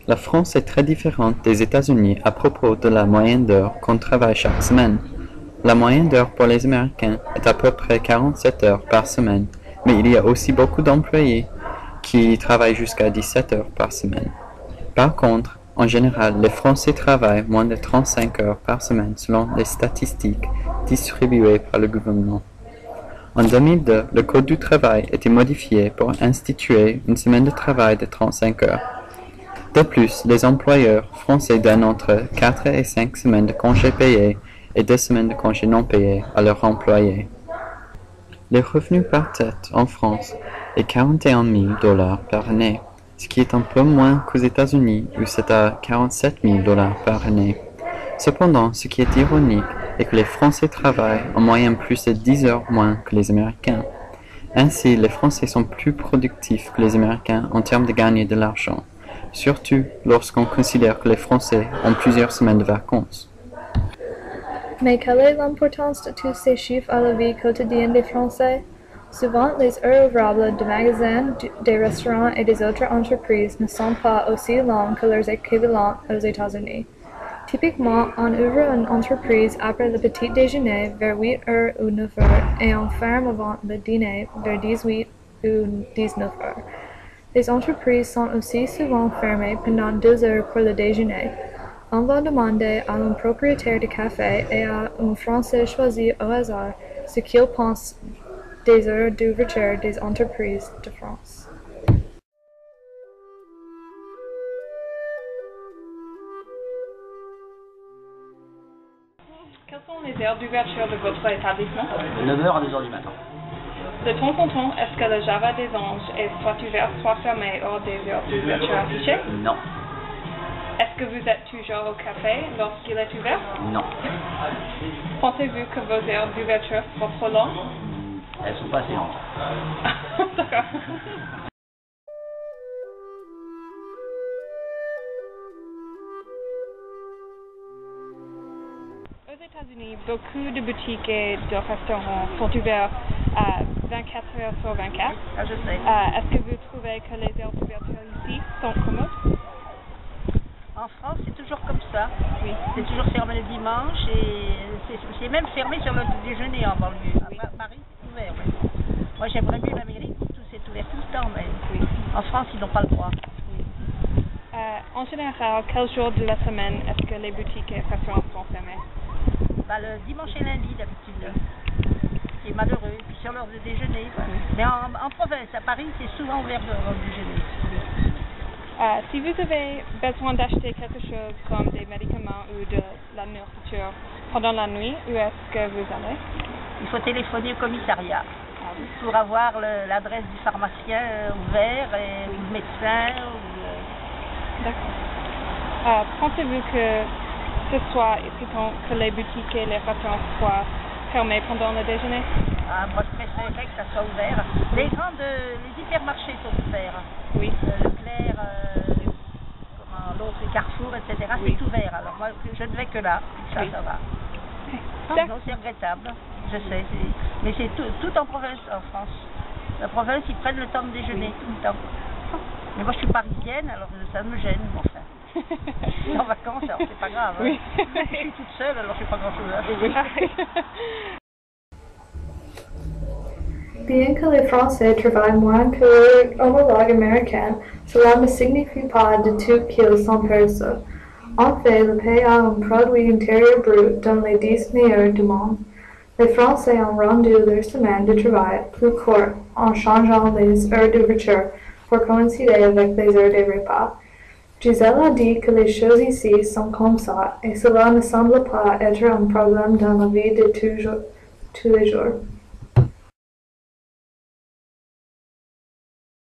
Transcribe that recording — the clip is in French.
La France est très différente des États-Unis à propos de la moyenne d'heures qu'on travaille chaque semaine. La moyenne d'heures pour les Américains est à peu près 47 heures par semaine, mais il y a aussi beaucoup d'employés qui travaillent jusqu'à 17 heures par semaine. Par contre, en général, les Français travaillent moins de 35 heures par semaine selon les statistiques distribuées par le gouvernement. En 2002, le Code du travail a été modifié pour instituer une semaine de travail de 35 heures. De plus, les employeurs français donnent entre 4 et 5 semaines de congés payés et 2 semaines de congés non payés à leurs employés. Les revenus par tête en France est 41 000 $ par année, ce qui est un peu moins qu'aux États-Unis où c'est à 47 000 $ par année. Cependant, ce qui est ironique est que les Français travaillent en moyenne plus de 10 heures moins que les Américains. Ainsi, les Français sont plus productifs que les Américains en termes de gagner de l'argent, surtout lorsqu'on considère que les Français ont plusieurs semaines de vacances. Mais quelle est l'importance de tous ces chiffres à la vie quotidienne des Français? Souvent, les heures ouvrables de magasins, des restaurants et des autres entreprises ne sont pas aussi longues que leurs équivalents aux États-Unis. Typiquement, on ouvre une entreprise après le petit déjeuner vers 8 heures ou 9 heures et on ferme avant le dîner vers 18 ou 19 heures. Les entreprises sont aussi souvent fermées pendant 2 heures pour le déjeuner. On va demander à un propriétaire de café et à un Français choisi au hasard ce qu'il pense des heures d'ouverture des entreprises de France. Quelles sont les heures d'ouverture de votre établissement? De 9 heures à 2 heures du matin. De temps en temps, est-ce que le Java des Anges est soit ouvert, soit fermé hors des heures d'ouverture affichées? Non. Est-ce que vous êtes toujours au café lorsqu'il est ouvert? Non. Pensez-vous que vos heures d'ouverture sont trop longues? Elles sont pas assez longues. D'accord. Aux États-Unis, beaucoup de boutiques et de restaurants sont ouverts à 24 heures sur 24. Ah, je sais. Est-ce que vous trouvez que les heures d'ouverture ici sont commodes? En France, c'est toujours comme ça. Oui. C'est toujours fermé le dimanche et c'est même fermé sur le déjeuner en banlieue. Oui. À Paris, c'est ouvert. Oui. Moi, j'aimerais mieux l'Amérique où tout c'est ouvert tout le temps, mais Oui. en France, ils n'ont pas le droit. En général, quel jour de la semaine est-ce que les boutiques et restaurants sont fermés? Bah, le dimanche et lundi, d'habitude. C'est malheureux. Et puis sur l'heure de déjeuner. Quoi. Mais en province, à Paris, c'est souvent ouvert l'heure de déjeuner. Si vous avez besoin d'acheter quelque chose comme des médicaments ou de la nourriture pendant la nuit, où est-ce que vous allez? Il faut téléphoner au commissariat pour avoir l'adresse du pharmacien ouvert et ou le médecin. D'accord. Pensez-vous que ce soit évident que les boutiques et les restaurants soient fermés pendant le déjeuner? Moi, je préférerais que ça soit ouvert. Les hypermarchés sont ouverts. Oui. Leclerc, l'autre, les Carrefour, etc. Oui. C'est ouvert. Alors moi, je ne vais que là. Ça, Oui. ça va. Non, c'est regrettable. Je sais. Mais c'est tout en province, en France. La province, ils prennent le temps de déjeuner tout le temps. Mais moi, je suis parisienne, alors ça me gêne. Enfin. Je suis en vacances, alors c'est pas grave. Oui. Hein. Je suis toute seule, alors je fais pas grand-chose à faire. Bien que les Français travaillent moins que leurs homologues américains, cela ne signifie pas du tout qu'ils sont paresseux. En fait, le pays a un produit intérieur brut dans les 10 meilleurs du monde. Les Français ont rendu leur semaine de travail plus courte en changeant les heures d'ouverture pour coïncider avec les heures des repas. Gisèle a dit que les choses ici sont comme ça et cela ne semble pas être un problème dans la vie de tous les jours.